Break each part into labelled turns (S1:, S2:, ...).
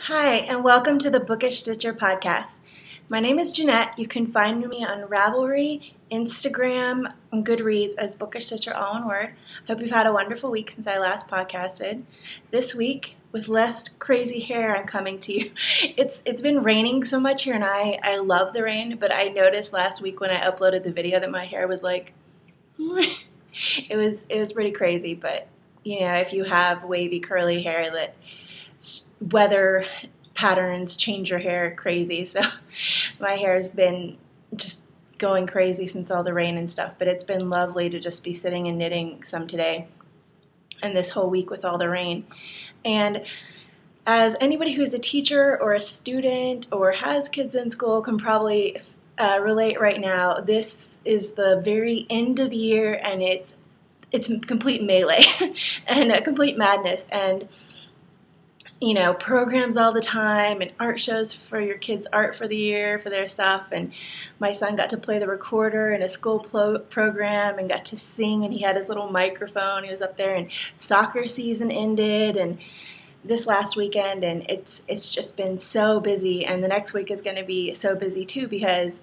S1: Hi, and welcome to the BookishStitcher podcast. My name is Jeanette. You can find me on Ravelry, Instagram, and Goodreads as BookishStitcher, all one word. Hope you've had a wonderful week since I last podcasted. This week, with less crazy hair, I'm coming to you. It's been raining so much here, and I love the rain, but I noticed last week when I uploaded the video that my hair was like, it was pretty crazy, but you know, if you have wavy curly hair, that weather patterns change your hair crazy. So my hair's been just going crazy since all the rain and stuff, but it's been lovely to just be sitting and knitting some today and this whole week with all the rain. And as anybody who's a teacher or a student or has kids in school can probably relate right now, this is the very end of the year, and it's complete melee and a complete madness, and you know, programs all the time and art shows for your kids' art for the year for their stuff. And my son got to play the recorder in a school program and got to sing, and he had his little microphone. He was up there, and soccer season ended and this last weekend, and it's just been so busy, and the next week is going to be so busy too because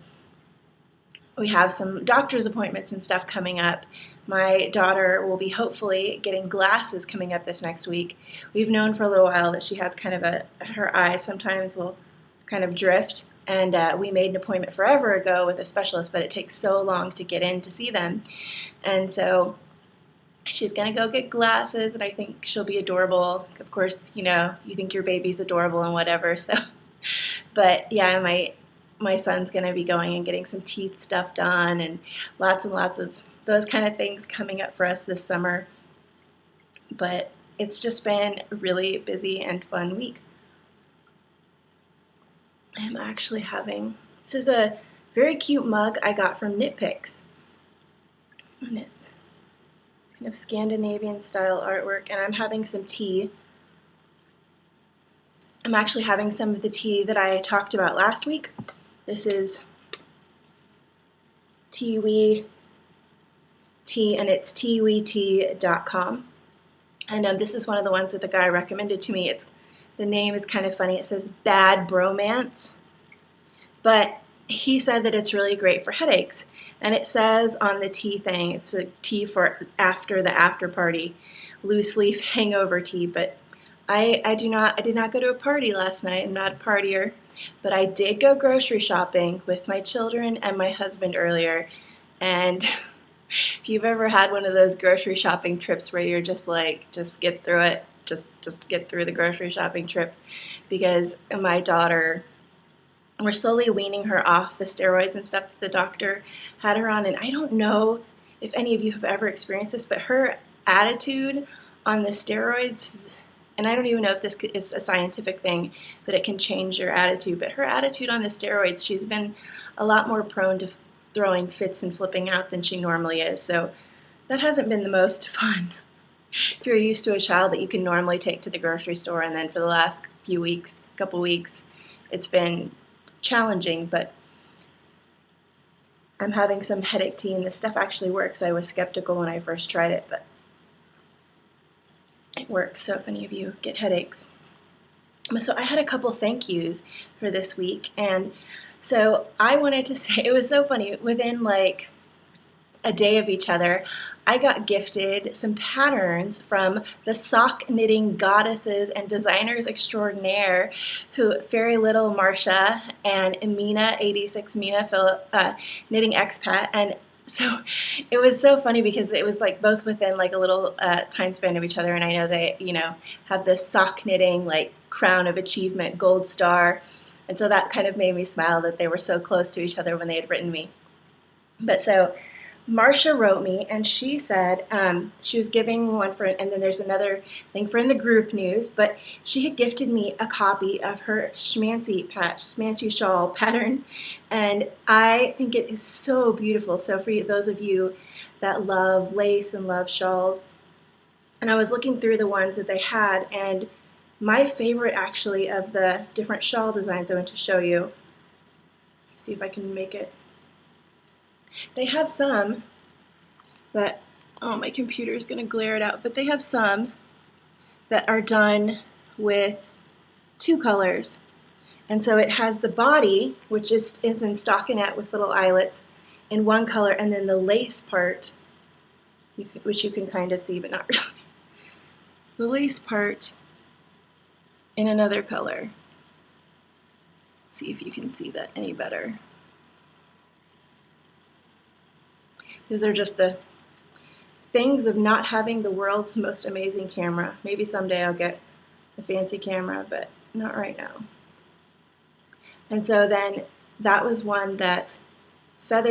S1: we have some doctor's appointments and stuff coming up. My daughter will be hopefully getting glasses coming up this next week. We've known for a little while that she has kind of her eyes sometimes will kind of drift, and we made an appointment forever ago with a specialist, but it takes so long to get in to see them. And so she's going to go get glasses, and I think she'll be adorable. Of course, you know, you think your baby's adorable and whatever, so. But yeah, my son's going to be going and getting some teeth stuff done and lots of those kind of things coming up for us this summer. But it's just been a really busy and fun week. I'm actually this is a very cute mug I got from Knit Picks. And it's kind of Scandinavian style artwork, and I'm having some tea. I'm actually having some of the tea that I talked about last week. This is Tiwi Tea, and it's tiwitea.com. And this is one of the ones that the guy recommended to me. The name is kind of funny. It says Bad Bromance, but he said that it's really great for headaches. And it says on the tea thing, it's a tea for after the after party, loose leaf hangover tea. But I did not go to a party last night. I'm not a partier, but I did go grocery shopping with my children and my husband earlier. And if you've ever had one of those grocery shopping trips where you're just like, just get through it, just get through the grocery shopping trip, because my daughter, we're slowly weaning her off the steroids and stuff that the doctor had her on. And I don't know if any of you have ever experienced this, but her attitude on the steroids, and I don't even know if this is a scientific thing, that it can change your attitude, but her attitude on the steroids, she's been a lot more prone to throwing fits and flipping out than she normally is. So that hasn't been the most fun. If you're used to a child that you can normally take to the grocery store, and then for the last couple weeks, it's been challenging, but I'm having some headache tea, and this stuff actually works. I was skeptical when I first tried it, but it works. So if any of you get headaches. So I had a couple thank yous for this week, and so I wanted to say, it was so funny, within like a day of each other, I got gifted some patterns from the sock knitting goddesses and designers extraordinaire, Fairy Little Marcia and Amina86 Mina knitting expat. And so it was so funny because it was like both within like a little time span of each other, and I know they, you know, have this sock knitting like crown of achievement gold star, and so that kind of made me smile that they were so close to each other when they had written me. But so Marcia wrote me, and she said she was giving one for, and then there's another thing for in the group news, but she had gifted me a copy of her Schmancy shawl pattern, and I think it is so beautiful. So for those of you that love lace and love shawls, and I was looking through the ones that they had, and my favorite actually of the different shawl designs I want to show you, see if I can make it. They have some that, oh, my computer is going to glare it out, but they have some that are done with two colors. And so it has the body, which is in stockinette with little eyelets, in one color, and then the lace part, which you can kind of see, but not really, the lace part in another color. See if you can see that any better. These are just the things of not having the world's most amazing camera. Maybe someday I'll get a fancy camera, but not right now. And so then that was one that let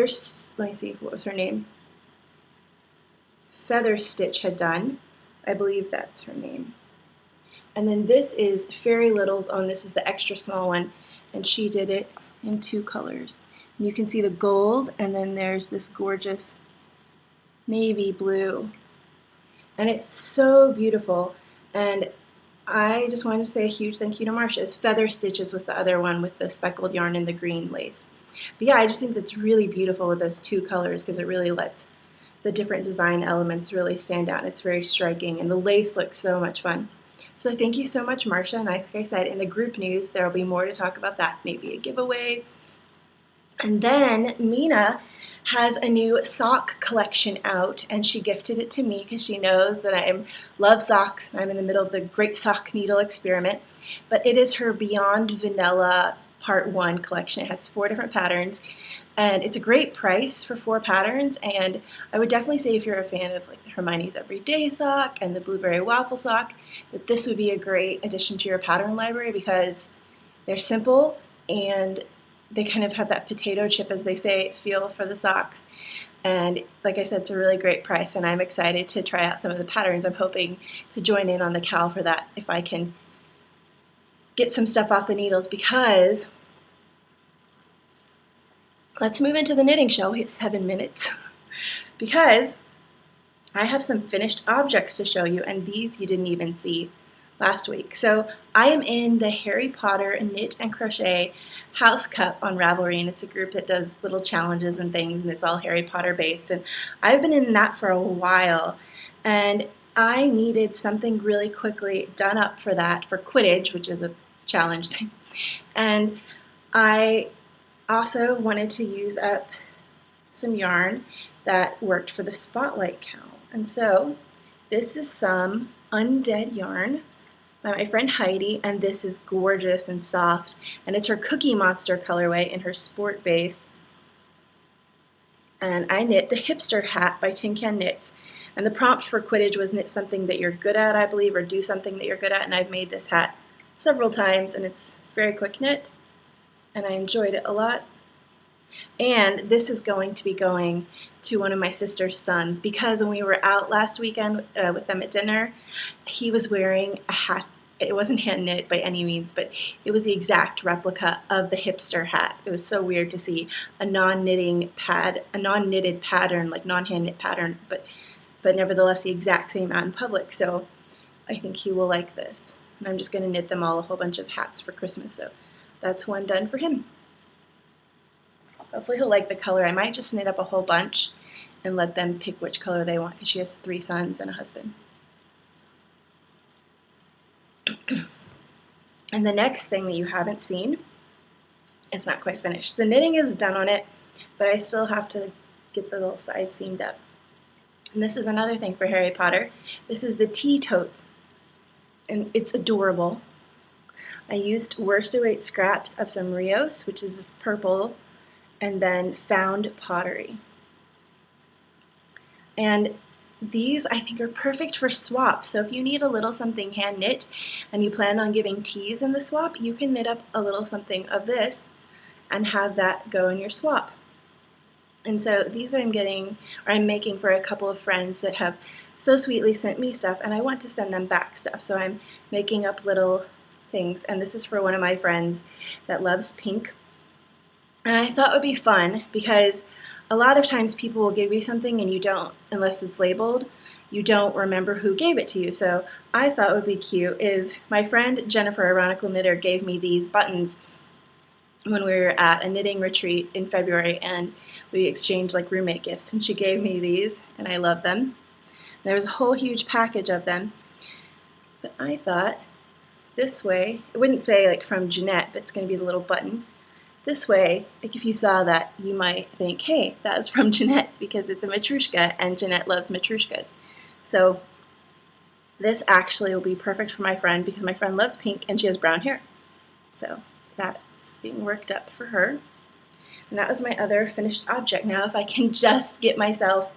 S1: me see, what was her name? Feather Stitch had done. I believe that's her name. And then this is Fairy Little's own. This is the extra small one, and she did it in two colors. And you can see the gold, and then there's this gorgeous navy blue. And it's so beautiful. And I just wanted to say a huge thank you to Marcia's. Feather Stitches was the other one with the speckled yarn and the green lace. But yeah, I just think that's really beautiful with those two colors because it really lets the different design elements really stand out. It's very striking, and the lace looks so much fun. So thank you so much, Marcia. And like I said, in the group news, there will be more to talk about that, maybe a giveaway. And then Mina has a new sock collection out, and she gifted it to me because she knows that I love socks. I'm in the middle of the Great Sock Needle Experiment. But it is her Beyond Vanilla Part 1 collection. It has 4 different patterns, and it's a great price for 4 patterns. And I would definitely say if you're a fan of like Hermione's Everyday Sock and the Blueberry Waffle Sock, that this would be a great addition to your pattern library because they're simple and they kind of have that potato chip, as they say, feel for the socks. And like I said, it's a really great price, and I'm excited to try out some of the patterns. I'm hoping to join in on the Cal for that if I can get some stuff off the needles, because let's move into the knitting show. It's 7 minutes. Because I have some finished objects to show you, and these you didn't even see last week. So I am in the Harry Potter Knit and Crochet House Cup on Ravelry, and it's a group that does little challenges and things, and it's all Harry Potter based. And I've been in that for a while, and I needed something really quickly done up for that, for Quidditch, which is a challenge thing. And I also wanted to use up some yarn that worked for the Spotlight cowl. And so this is some Undead yarn by my friend Heidi, and this is gorgeous and soft, and it's her Cookie Monster colorway in her sport base. And I knit the Hipster Hat by Tin Can Knits, and the prompt for Quidditch was knit something that you're good at, I believe, or do something that you're good at, and I've made this hat several times, and it's very quick knit, and I enjoyed it a lot. And this is going to be going to one of my sister's sons, because when we were out last weekend with them at dinner, he was wearing a hat. It wasn't hand knit by any means, but it was the exact replica of the Hipster Hat. It was so weird to see a non-knitted pattern, like non-hand knit pattern, but nevertheless the exact same out in public. So I think he will like this. And I'm just going to knit them all a whole bunch of hats for Christmas. So that's one done for him. Hopefully he'll like the color. I might just knit up a whole bunch and let them pick which color they want, because she has 3 sons and a husband. And the next thing that you haven't seen, it's not quite finished. The knitting is done on it, but I still have to get the little sides seamed up. And this is another thing for Harry Potter. This is the tea totes, and it's adorable. I used worsted weight scraps of some Rios, which is this purple, and then found pottery. And these, I think, are perfect for swaps. So if you need a little something hand knit and you plan on giving teas in the swap, you can knit up a little something of this and have that go in your swap. And so these I'm making for a couple of friends that have so sweetly sent me stuff, and I want to send them back stuff. So I'm making up little things, and this is for one of my friends that loves pink. And I thought it would be fun because a lot of times people will give you something and you don't, unless it's labeled, you don't remember who gave it to you. So I thought would be cute is my friend Jennifer, Ironical Knitter, gave me these buttons when we were at a knitting retreat in February, and we exchanged like roommate gifts, and she gave me these, and I love them. There was a whole huge package of them, but I thought this way, it wouldn't say like from Jeanette, but it's going to be the little button. This way, like if you saw that, you might think, hey, that is from Jeanette because it's a Matryoshka and Jeanette loves Matryoshkas. So this actually will be perfect for my friend because my friend loves pink and she has brown hair. So that's being worked up for her. And that was my other finished object. Now if I can just get myself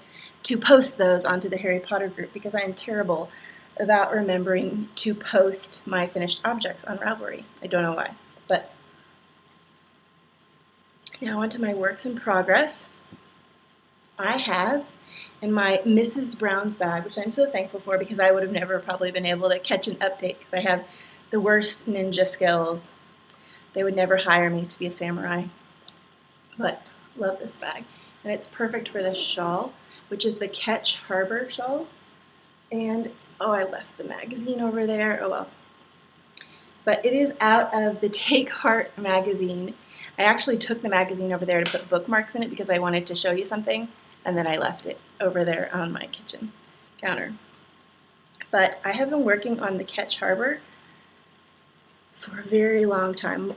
S1: to post those onto the Harry Potter group because I am terrible about remembering to post my finished objects on Ravelry. I don't know why, but now onto my works in progress. I have in my Mrs. Brown's bag, which I'm so thankful for because I would have never probably been able to catch an update because I have the worst ninja skills. They would never hire me to be a samurai, but love this bag. And it's perfect for this shawl, which is the Ketch Harbour shawl. And, oh, I left the magazine over there. Oh, well. But it is out of the Take Heart magazine. I actually took the magazine over there to put bookmarks in it because I wanted to show you something, and then I left it over there on my kitchen counter. But I have been working on the Ketch Harbour for a very long time.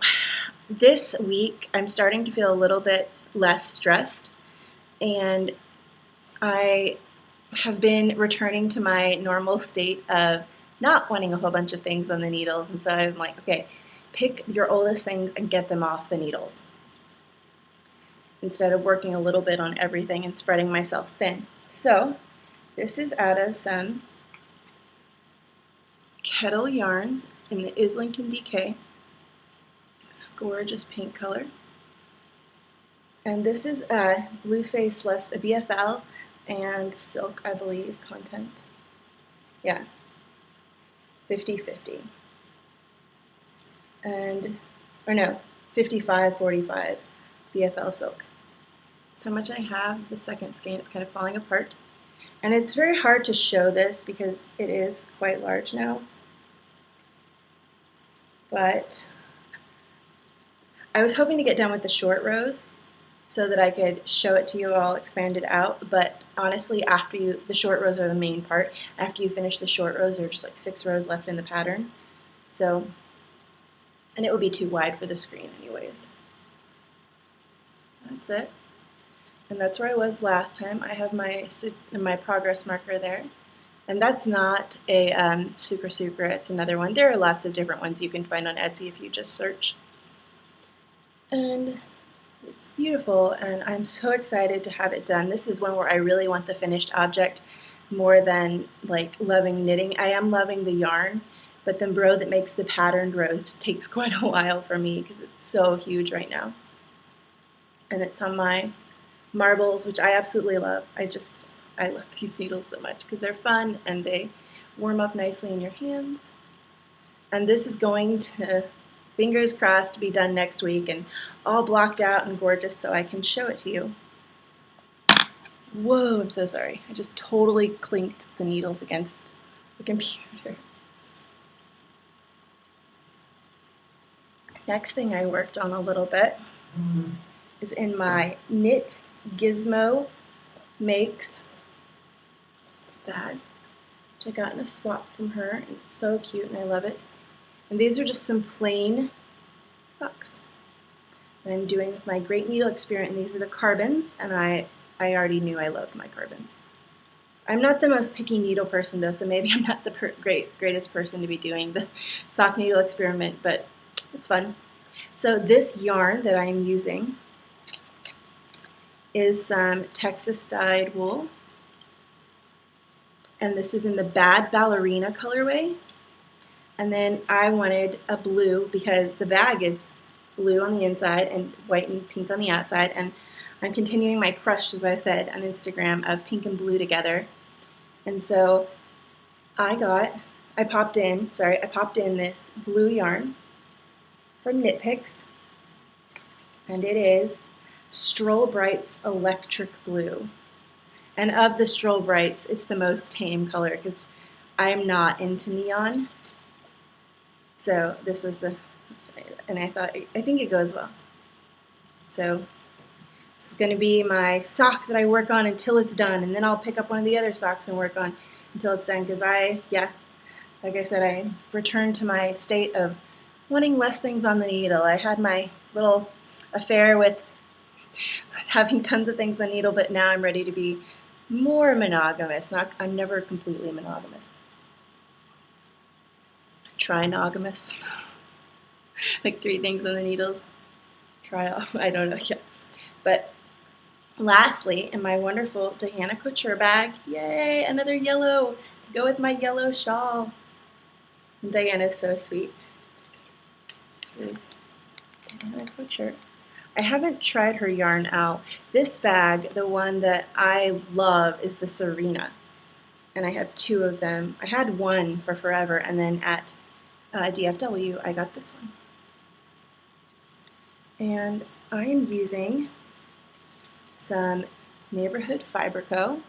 S1: This week, I'm starting to feel a little bit less stressed, and I have been returning to my normal state of not wanting a whole bunch of things on the needles, and so I'm like, okay, pick your oldest things and get them off the needles instead of working a little bit on everything and spreading myself thin. So this is out of some kettle yarns in the Islington DK. This gorgeous pink color. And this is a Blue Face West, a BFL, and silk, I believe, content. Yeah, 50-50. And, or no, 55-45 BFL silk. So much I have. The second skein, it's kind of falling apart. And it's very hard to show this because it is quite large now. But I was hoping to get done with the short rows so that I could show it to you all expanded out, but honestly, after the short rows are the main part. After you finish the short rows, there are just like 6 rows left in the pattern. So, and it would be too wide for the screen anyways. That's it. And that's where I was last time. I have my progress marker there. And that's not a super secret, it's another one. There are lots of different ones you can find on Etsy if you just search. And it's beautiful, and I'm so excited to have it done. This is one where I really want the finished object more than like loving knitting. I am loving the yarn, but the row that makes the patterned rows takes quite a while for me because it's so huge right now. And it's on my marbles, which I absolutely love. I love these needles so much because they're fun and they warm up nicely in your hands. And this is going to, fingers crossed, be done next week and all blocked out and gorgeous so I can show it to you. Whoa, I'm so sorry. I just totally clinked the needles against the computer. Next thing I worked on a little bit is in my Gizmo Makes bag, which I got in a swap from her, and it's so cute and I love it. And these are just some plain socks that I'm doing with my Great Needle Experiment, and these are the carbons, and I already knew I loved my carbons. I'm not the most picky needle person though, so maybe I'm not the greatest person to be doing the sock needle experiment, but it's fun. So this yarn that I'm using is some Texas dyed wool, and this is in the Bad Ballerina colorway. And then I wanted a blue because the bag is blue on the inside and white and pink on the outside, and I'm continuing my crush, as I said on Instagram, of pink and blue together. And so I popped in this blue yarn from Knit Picks, and it is Stroll Bright's Electric Blue. And of the Stroll Brights, it's the most tame color because I'm not into neon. So this was and I think it goes well. So this is going to be my sock that I work on until it's done, and then I'll pick up one of the other socks and work on until it's done because like I said, I returned to my state of wanting less things on the needle. I had my little affair with having tons of things on the needle, but now I'm ready to be more monogamous. I'm never completely monogamous. Trinogamous. Like 3 things on the needles. I don't know. Yeah. But lastly, in my wonderful Diana Couture bag, yay, another yellow to go with my yellow shawl. And Diana's so sweet. This is Diana Couture. I haven't tried her yarn out. This bag, the one that I love, is the Serena. And I have 2 of them. I had one for forever, and then at DFW, I got this one. And I'm using some Neighborhood Fiber Co.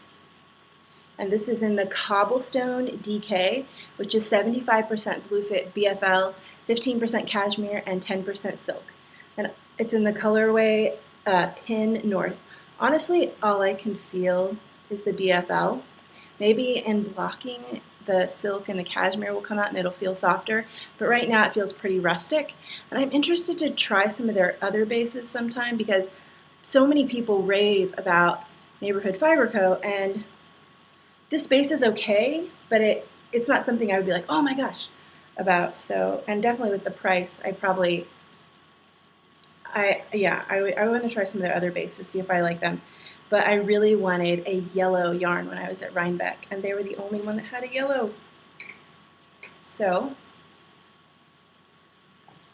S1: And this is in the Cobblestone DK, which is 75% Blue Fit BFL, 15% cashmere, and 10% silk. And it's in the colorway Penn North. Honestly, all I can feel is the BFL. Maybe in blocking, the silk and the cashmere will come out and it'll feel softer, but right now it feels pretty rustic. And I'm interested to try some of their other bases sometime because so many people rave about Neighborhood Fiber Co. and this base is okay, but it's not something I would be like, oh my gosh, about. So, and definitely with the price, I want to try some of their other bases, see if I like them. But I really wanted a yellow yarn when I was at Rhinebeck, and they were the only one that had a yellow. So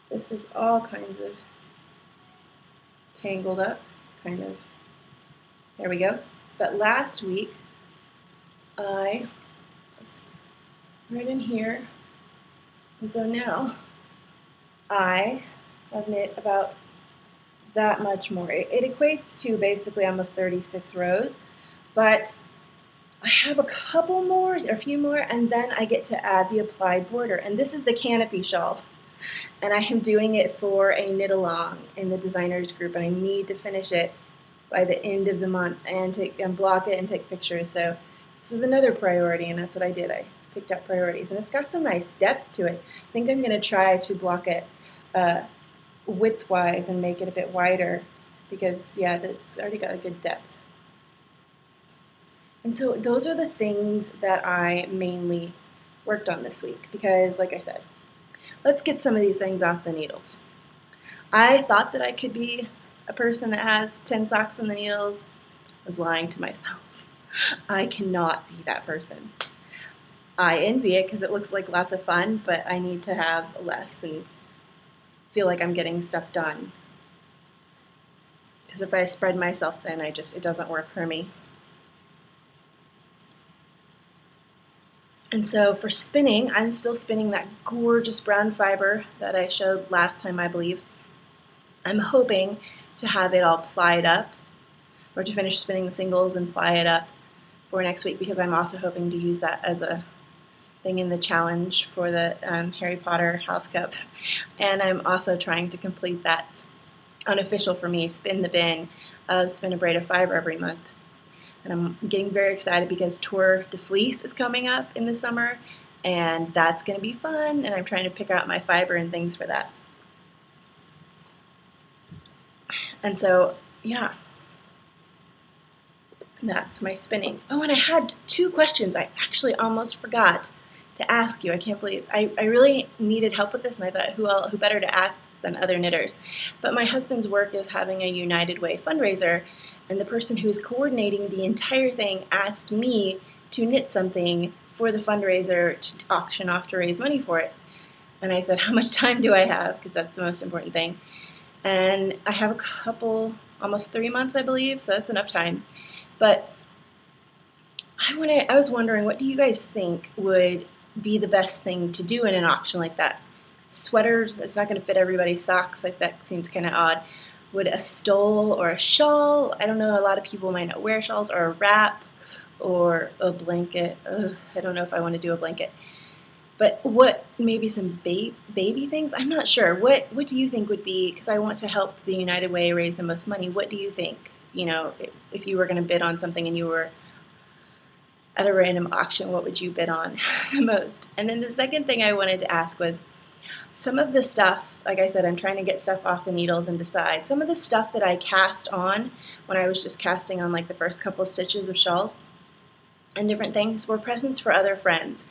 S1: this is all kinds of tangled up, kind of. There we go. But last week, I was right in here, and so now I have knit about that much more. It equates to basically almost 36 rows, but I have a couple more, a few more, and then I get to add the applied border. And this is the Canopy shawl, and I am doing it for a knit along in the designers group, and I need to finish it by the end of the month and block it and take pictures. So this is another priority, and that's what I did. I picked up priorities, and it's got some nice depth to it. I think I'm going to try to block it width-wise and make it a bit wider because, yeah, it's already got a good depth. And so those are the things that I mainly worked on this week because, like I said, let's get some of these things off the needles. I thought that I could be a person that has 10 socks on the needles. I was lying to myself. I cannot be that person. I envy it because it looks like lots of fun, but I need to have less and feel like I'm getting stuff done. Because if I spread myself thin, it doesn't work for me. And so for spinning, I'm still spinning that gorgeous brown fiber that I showed last time, I believe. I'm hoping to have it all plied up, or to finish spinning the singles and ply it up for next week, because I'm also hoping to use that as a thing in the challenge for the Harry Potter House Cup. And I'm also trying to complete that unofficial for me, spin the bin of Spin a Braid of Fiber every month. And I'm getting very excited because Tour de Fleece is coming up in the summer, and that's going to be fun, and I'm trying to pick out my fiber and things for that. And so, yeah, that's my spinning. Oh, and I had 2 questions I actually almost forgot to ask you. I can't believe I really needed help with this, and I thought who better to ask than other knitters. But my husband's work is having a United Way fundraiser, and the person who's coordinating the entire thing asked me to knit something for the fundraiser to auction off to raise money for it. And I said, how much time do I have? Because that's the most important thing. And I have a couple, almost 3 months, I believe, so that's enough time. But I was wondering, what do you guys think would be the best thing to do in an auction like that? Sweaters, it's not going to fit everybody's socks, like that seems kind of odd. Would a stole or a shawl? I don't know, a lot of people might not wear shawls, or a wrap, or a blanket. Ugh, I don't know if I want to do a blanket. But what, maybe some baby things? I'm not sure. What do you think would be, because I want to help the United Way raise the most money, what do you think? You know, if you were going to bid on something and you were at a random auction, what would you bid on the most? And then the second thing I wanted to ask was, some of the stuff, like I said, I'm trying to get stuff off the needles and decide. Some of the stuff that I cast on when I was just casting on like the first couple of stitches of shawls and different things were presents for other friends.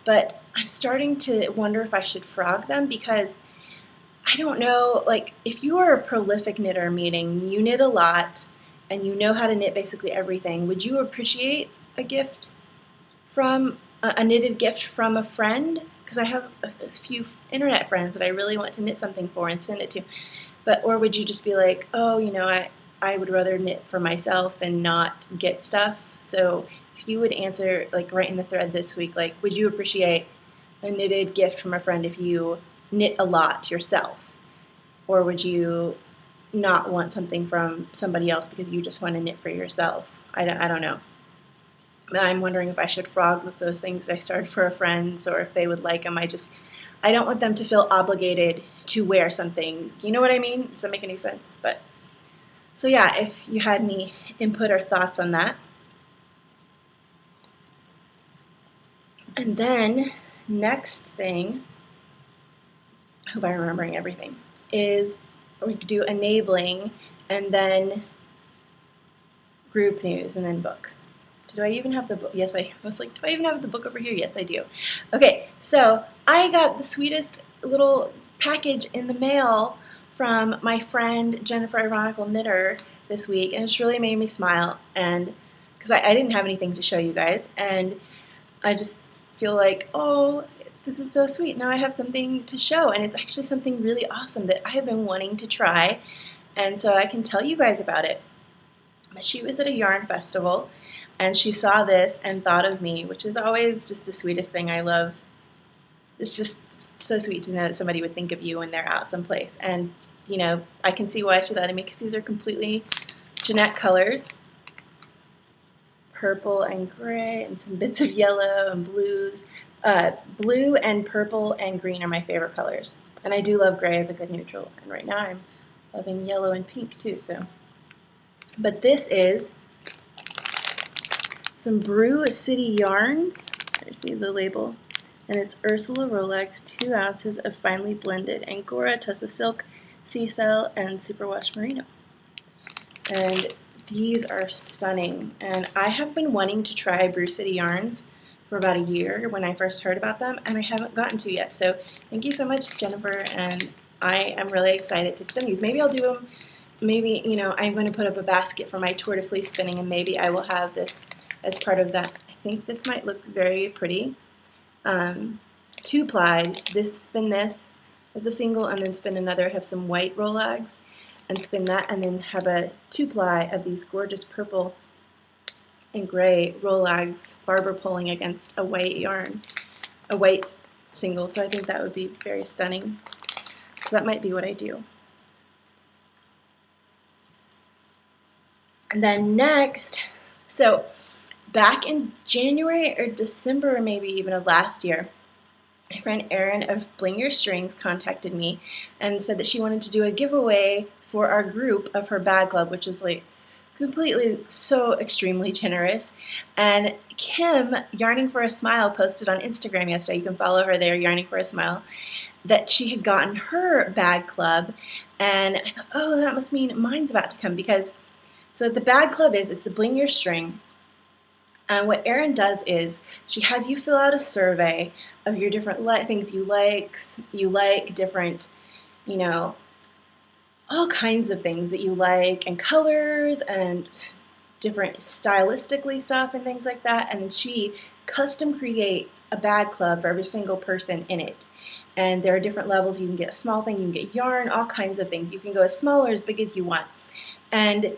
S1: But I'm starting to wonder if I should frog them, because I don't know, like if you are a prolific knitter, meaning you knit a lot and you know how to knit basically everything, would you appreciate a gift from a knitted gift from a friend? Because I have a few internet friends that I really want to knit something for and send it to. But or would you just be like, oh, you know, I would rather knit for myself and not get stuff. So if you would answer, like right in the thread this week, like would you appreciate a knitted gift from a friend if you knit a lot yourself? Or would you not want something from somebody else because you just want to knit for yourself? I don't know. I'm wondering if I should frog with those things I started for a friend's, or if they would like them. I don't want them to feel obligated to wear something. You know what I mean? Does that make any sense? But so yeah, if you had any input or thoughts on that. And then next thing, I hope I'm remembering everything, is we could do enabling and then group news and then book. Do I even have the book? Yes, I was like, do I even have the book over here? Yes, I do. Okay, so I got the sweetest little package in the mail from my friend Jennifer Ironical Knitter this week, and it's really made me smile, and because I didn't have anything to show you guys, and I just feel like, oh, this is so sweet. Now I have something to show, and it's actually something really awesome that I have been wanting to try, and so I can tell you guys about it. But she was at a yarn festival, and she saw this and thought of me, which is always just the sweetest thing. I love. It's just so sweet to know that somebody would think of you when they're out someplace. And, you know, I can see why she thought of me, because these are completely Jeanette colors. Purple and gray and some bits of yellow and blues. Blue and purple and green are my favorite colors. And I do love gray as a good neutral. And right now I'm loving yellow and pink too. But this is some Brew City Yarns. There's the label. And it's Ursula rolags, 2 ounces of finely blended Angora, Tussa silk, sea cell, and superwash merino. And these are stunning. And I have been wanting to try Brew City Yarns for about a year when I first heard about them, and I haven't gotten to yet. So thank you so much, Jennifer, and I am really excited to spin these. Maybe I'll do them. Maybe, you know, I'm going to put up a basket for my tour de fleece spinning, and maybe I will have this as part of that. I think this might look very pretty. 2-ply, spin this as a single, and then spin another, have some white rolags, and spin that, and then have a 2-ply of these gorgeous purple and gray rolags, barber pulling against a white yarn, a white single. So I think that would be very stunning. So that might be what I do. And then next, so back in January or December maybe even of last year, my friend Erin of Bling Your String contacted me and said that she wanted to do a giveaway for our group of her bag club, which is like completely so extremely generous. And Kim, Yarning for a Smile, posted on Instagram yesterday, you can follow her there, Yarning for a Smile, that she had gotten her bag club. And I thought, oh, that must mean mine's about to come, because so the bag club it's the Bling Your String. And what Erin does is she has you fill out a survey of your different things you like, different, you know, all kinds of things that you like, and colors and different stylistically stuff and things like that. And she custom creates a bag club for every single person in it. And there are different levels. You can get a small thing, you can get yarn, all kinds of things. You can go as small or as big as you want. And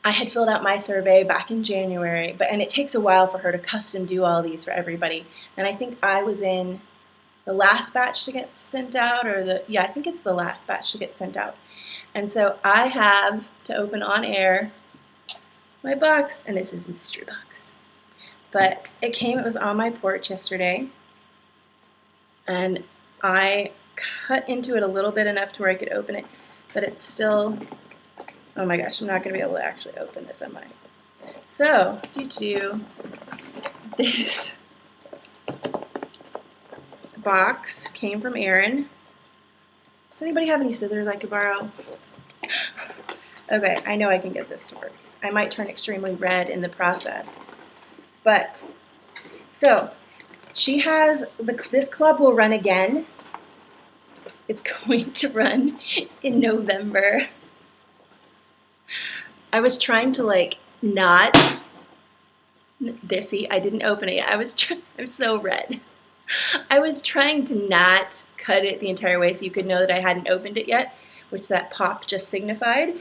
S1: I had filled out my survey back in January, and it takes a while for her to custom do all these for everybody. And I think I was in the last batch to get sent out, I think it's the last batch to get sent out. And so I have to open on air my box, and this is a mystery box. But it was on my porch yesterday, and I cut into it a little bit enough to where I could open it, but it's still, oh my gosh, I'm not going to be able to actually open this, am I? So, This box came from Erin. Does anybody have any scissors I could borrow? Okay, I know I can get this to work. I might turn extremely red in the process. But, so, she has, this club will run again. It's going to run in November. I was trying to like not, there, see, I didn't open it. I'm so red. I was trying to not cut it the entire way so you could know that I hadn't opened it yet, which that pop just signified.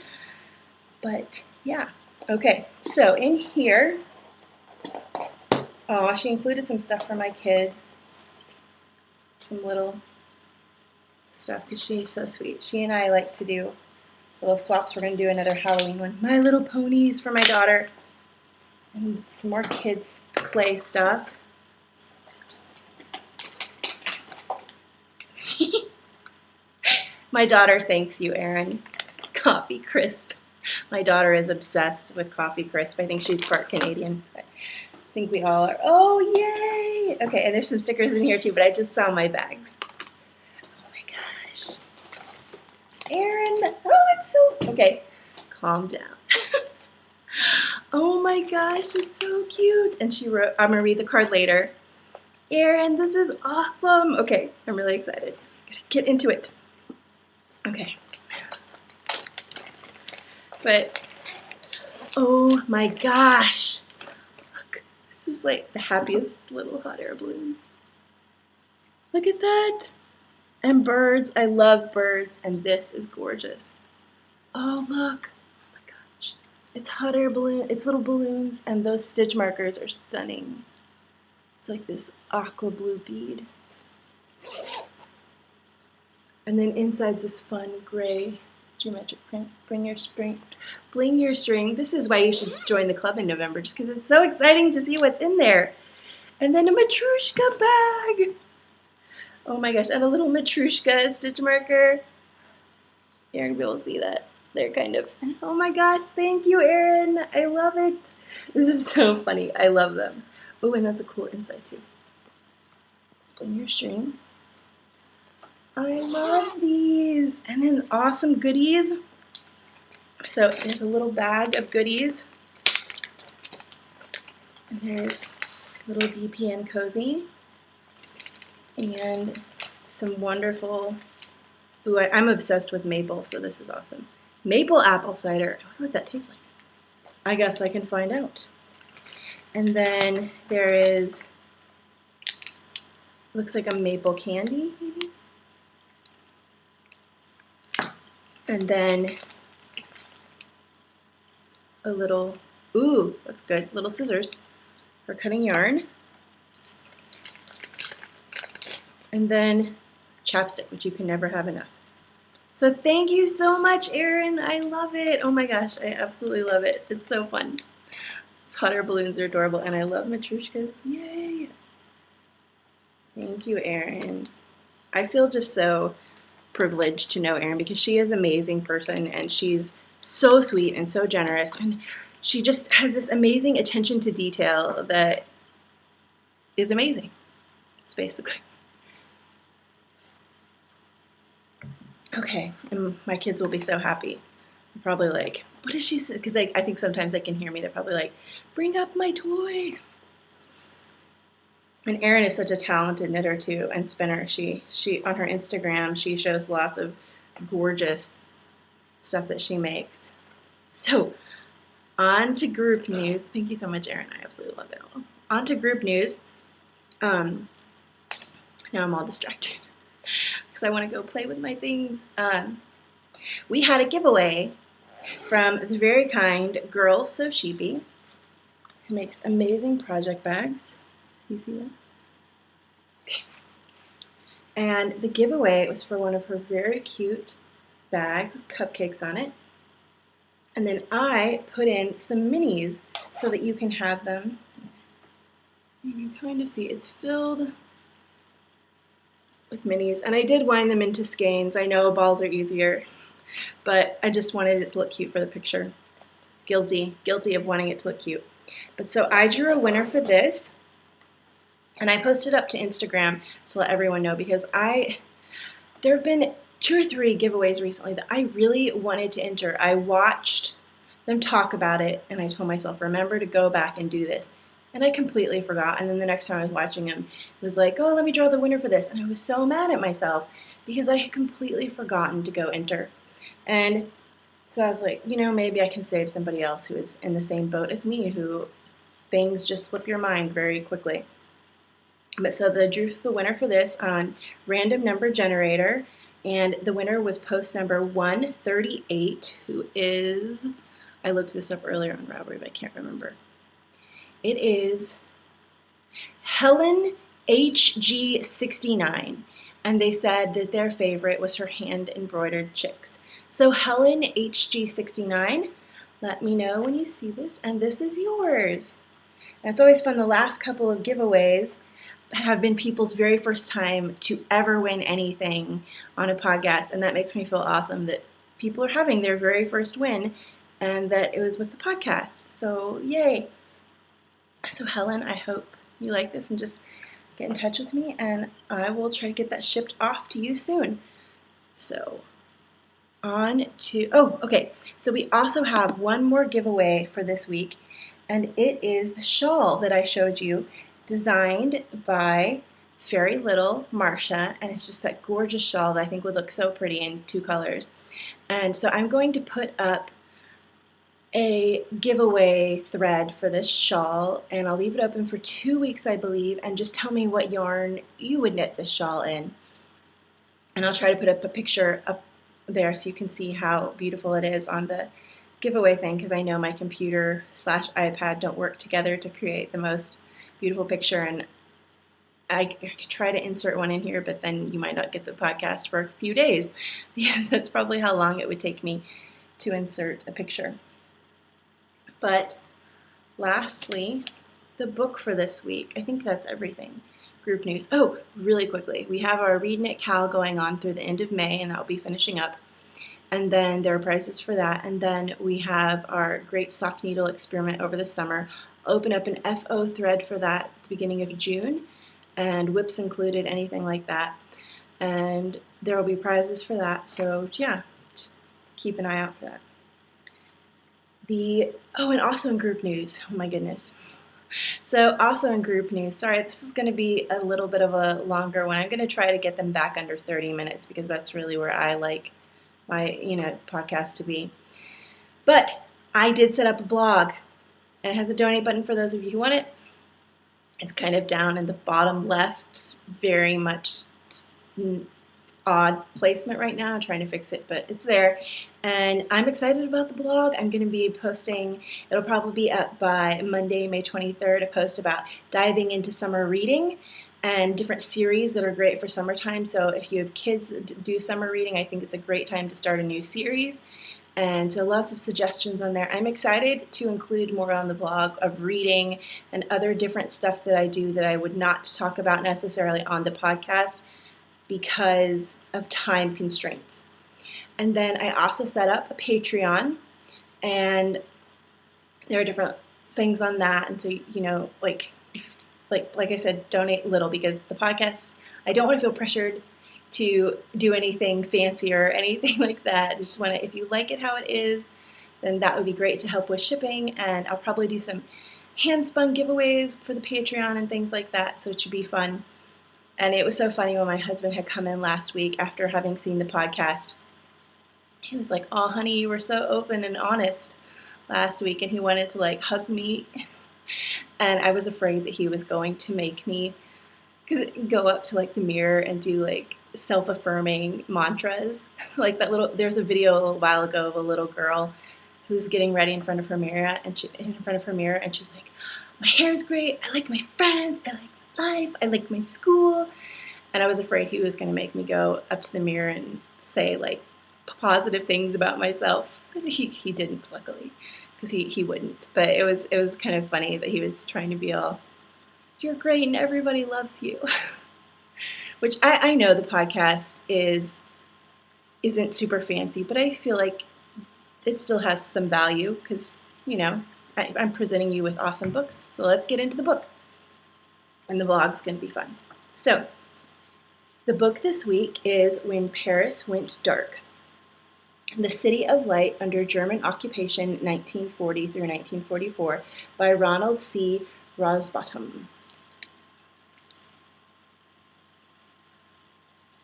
S1: But yeah, okay, so in here, oh, she included some stuff for my kids, some little stuff because she's so sweet. She and I like to do little swaps. We're going to do another Halloween one. My Little Ponies for my daughter, and some more kids' clay stuff. My daughter thanks you, Erin. Coffee Crisp. My daughter is obsessed with Coffee Crisp. I think she's part Canadian. But I think we all are. Oh, yay! Okay, and there's some stickers in here too, but I just saw my bags. Oh my gosh. Erin, oh, it's so, okay, calm down. Oh my gosh, it's so cute. And she wrote, I'm going to read the card later. Erin, this is awesome. Okay, I'm really excited. Get into it. Okay. But, oh my gosh. Look, this is like the happiest little hot air balloons. Look at that. And birds. I love birds. And this is gorgeous. Oh, look. Oh my gosh. It's hot air balloon. It's little balloons. And those stitch markers are stunning. It's like this aqua blue bead. And then inside this fun gray geometric print. Bling Your String. This is why you should join the club in November, just because it's so exciting to see what's in there. And then a Matryoshka bag. Oh my gosh, and a little Matryoshka stitch marker. You're going to be able to see that. They're kind of, oh my gosh, thank you, Erin. I love it. This is so funny. I love them. Oh, and that's a cool inside too. Bling Your String. I love these. And then awesome goodies. So there's a little bag of goodies. And there's a little DPN cozy. And some wonderful, ooh, I'm obsessed with maple, so this is awesome. Maple apple cider. I wonder what that tastes like. I guess I can find out. And then there is, looks like a maple candy, maybe? And then a little, ooh, that's good, little scissors for cutting yarn. And then chapstick, which you can never have enough. So thank you so much, Erin. I love it. Oh my gosh, I absolutely love it. It's so fun. These hot air balloons are adorable, and I love Matryoshkas. Yay! Thank you, Erin. I feel just so privileged to know Erin because she is an amazing person, and she's so sweet and so generous, and she just has this amazing attention to detail that is amazing. It's basically. Okay, and my kids will be so happy. They're probably like, what is she saying? Because I think sometimes they can hear me. They're probably like, bring up my toy. And Erin is such a talented knitter too and spinner. She on her Instagram, she shows lots of gorgeous stuff that she makes. So on to group news. Thank you so much, Erin. I absolutely love it all. On to group news. Now I'm all distracted because I want to go play with my things. We had a giveaway from the very kind girl Sew Sheepy, who makes amazing project bags. You see that? Okay. And the giveaway was for one of her very cute bags with cupcakes on it. And then I put in some minis so that you can have them. You can kind of see it's filled with minis. And I did wind them into skeins. I know balls are easier, but I just wanted it to look cute for the picture. Guilty of wanting it to look cute. But so I drew a winner for this. And I posted up to Instagram to let everyone know because there have been 2 or 3 giveaways recently that I really wanted to enter. I watched them talk about it, and I told myself, remember to go back and do this. And I completely forgot. And then the next time I was watching them, it was like, oh, let me draw the winner for this. And I was so mad at myself because I had completely forgotten to go enter. And so I was like, maybe I can save somebody else who is in the same boat as me, who things just slip your mind very quickly. But so I drew the winner for this on random number generator, and the winner was post number 138, who is, I looked this up earlier on Ravelry, but I can't remember. It is Helen HG69, and they said that their favorite was her hand embroidered chicks. So Helen HG69, let me know when you see this, and this is yours. And it's always fun. The last couple of giveaways have been people's very first time to ever win anything on a podcast, and that makes me feel awesome that people are having their very first win and that it was with the podcast. So yay. So Helen, I hope you like this and just get in touch with me, and I will try to get that shipped off to you soon. So okay, so we also have one more giveaway for this week, and it is the shawl that I showed you, designed by Fairy Little Marsha, and it's just that gorgeous shawl that I think would look so pretty in 2 colors. And so I'm going to put up a giveaway thread for this shawl, and I'll leave it open for 2 weeks, I believe, and just tell me what yarn you would knit this shawl in. And I'll try to put up a picture up there so you can see how beautiful it is on the giveaway thing, because I know my computer / iPad don't work together to create the most beautiful picture, and I could try to insert one in here, but then you might not get the podcast for a few days because that's probably how long it would take me to insert a picture. But lastly, the book for this week. I think that's everything. Group news. Oh, really quickly. We have our Read Knit Cal going on through the end of May, and that will be finishing up. And then there are prizes for that. And then we have our Great Sock Needle Experiment over the summer. Open up an F.O. thread for that at the beginning of June, and WIPs included, anything like that. And there will be prizes for that. So yeah, just keep an eye out for that. And also in group news. Oh my goodness. So also in group news, sorry, this is going to be a little bit of a longer one. I'm going to try to get them back under 30 minutes because that's really where I like my, podcast to be. But I did set up a blog, and it has a donate button for those of you who want it. It's kind of down in the bottom left, very much odd placement right now. I'm trying to fix it, but it's there. And I'm excited about the blog. I'm going to be posting, it'll probably be up by Monday, May 23rd, a post about diving into summer reading and different series that are great for summertime. So if you have kids that do summer reading, I think it's a great time to start a new series. And so lots of suggestions on there. I'm excited to include more on the blog of reading and other different stuff that I do that I would not talk about necessarily on the podcast because of time constraints. And then I also set up a Patreon, and there are different things on that. And so, like I said, donate little, because the podcast, I don't want to feel pressured to do anything fancy or anything like that. I just want to, if you like it how it is, then that would be great to help with shipping. And I'll probably do some hand-spun giveaways for the Patreon and things like that, so it should be fun. And it was so funny when my husband had come in last week after having seen the podcast. He was like, "Oh, honey, you were so open and honest last week," and he wanted to hug me. And I was afraid that he was going to make me go up to the mirror and do self-affirming mantras. There's a video a little while ago of a little girl who's getting ready in front of her mirror, and she's like, "My hair's great. I like my friends. I like life, I like my school." And I was afraid he was going to make me go up to the mirror and say positive things about myself. But he didn't, luckily, because he wouldn't. But it was kind of funny that he was trying to be all, "You're great and everybody loves you." Which I know the podcast isn't super fancy, but I feel like it still has some value because I'm presenting you with awesome books. So let's get into the book. and the vlog's going to be fun. So, the book this week is When Paris Went Dark, The City of Light Under German Occupation 1940 through 1944 by Ronald C. Rosbottom.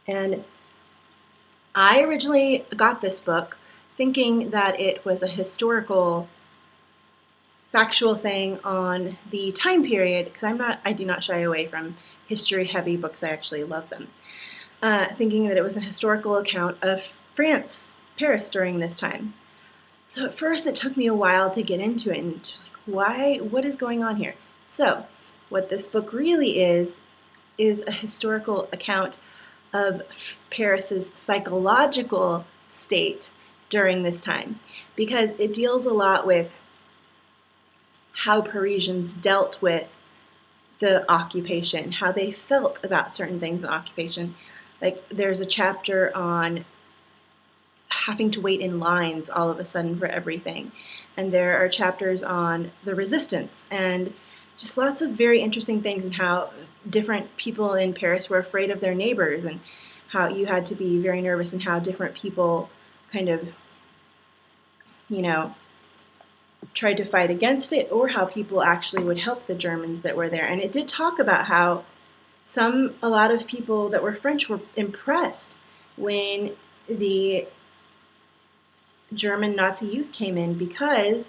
S1: And I originally got this book thinking that it was a historical, factual thing on the time period, because I do not shy away from history-heavy books. I actually love them. Thinking that it was a historical account of France, Paris during this time. So at first it took me a while to get into it, and just like, what is going on here? So what this book really is a historical account of Paris's psychological state during this time, because it deals a lot with how Parisians dealt with the occupation, how they felt about certain things in the occupation. Like, there's a chapter on having to wait in lines all of a sudden for everything, and there are chapters on the resistance, and just lots of very interesting things, and how different people in Paris were afraid of their neighbors, and how you had to be very nervous, and how different people kind of, tried to fight against it, or how people actually would help the Germans that were there. And it did talk about how a lot of people that were French were impressed when the German Nazi youth came in, because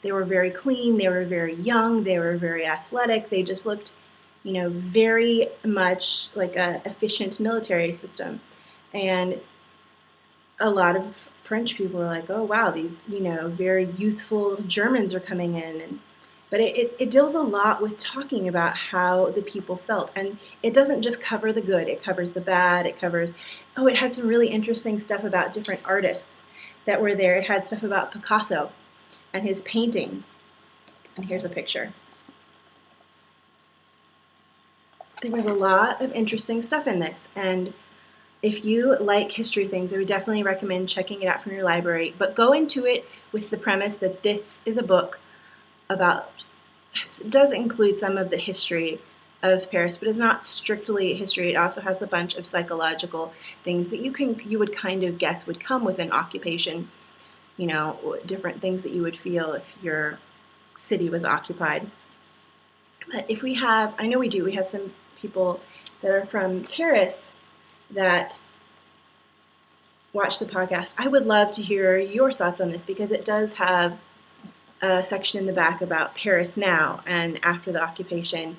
S1: they were very clean, they were very young, they were very athletic, they just looked, very much like a efficient military system. And a lot of French people were like, oh wow, these, very youthful Germans are coming in. But it deals a lot with talking about how the people felt. And it doesn't just cover the good, it covers the bad, it had some really interesting stuff about different artists that were there. It had stuff about Picasso and his painting. And here's a picture. There was a lot of interesting stuff in this. And if you like history things, I would definitely recommend checking it out from your library. But go into it with the premise that this is a book about, it does include some of the history of Paris, but it's not strictly history. It also has a bunch of psychological things that you would kind of guess would come with an occupation, different things that you would feel if your city was occupied. But we have some people that are from Paris that watch the podcast. I would love to hear your thoughts on this, because it does have a section in the back about Paris now and after the occupation,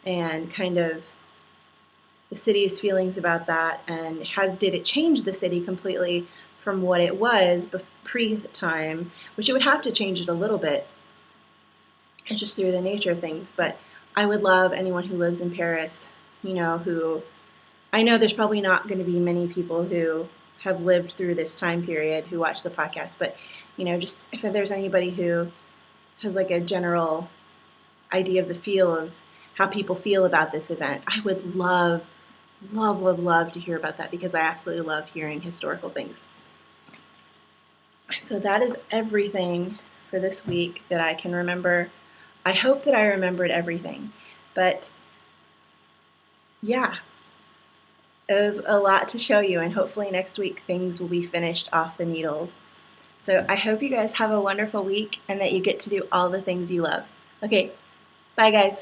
S1: and kind of the city's feelings about that, and how did it change the city completely from what it was pre-time, which it would have to change it a little bit, and just through the nature of things. But I would love anyone who lives in Paris, who, I know there's probably not going to be many people who have lived through this time period who watch the podcast, but, just if there's anybody who has like a general idea of the feel of how people feel about this event, I would love to hear about that, because I absolutely love hearing historical things. So that is everything for this week that I can remember. I hope that I remembered everything, but yeah, it was a lot to show you, and hopefully next week things will be finished off the needles. So I hope you guys have a wonderful week, and that you get to do all the things you love. Okay, bye guys.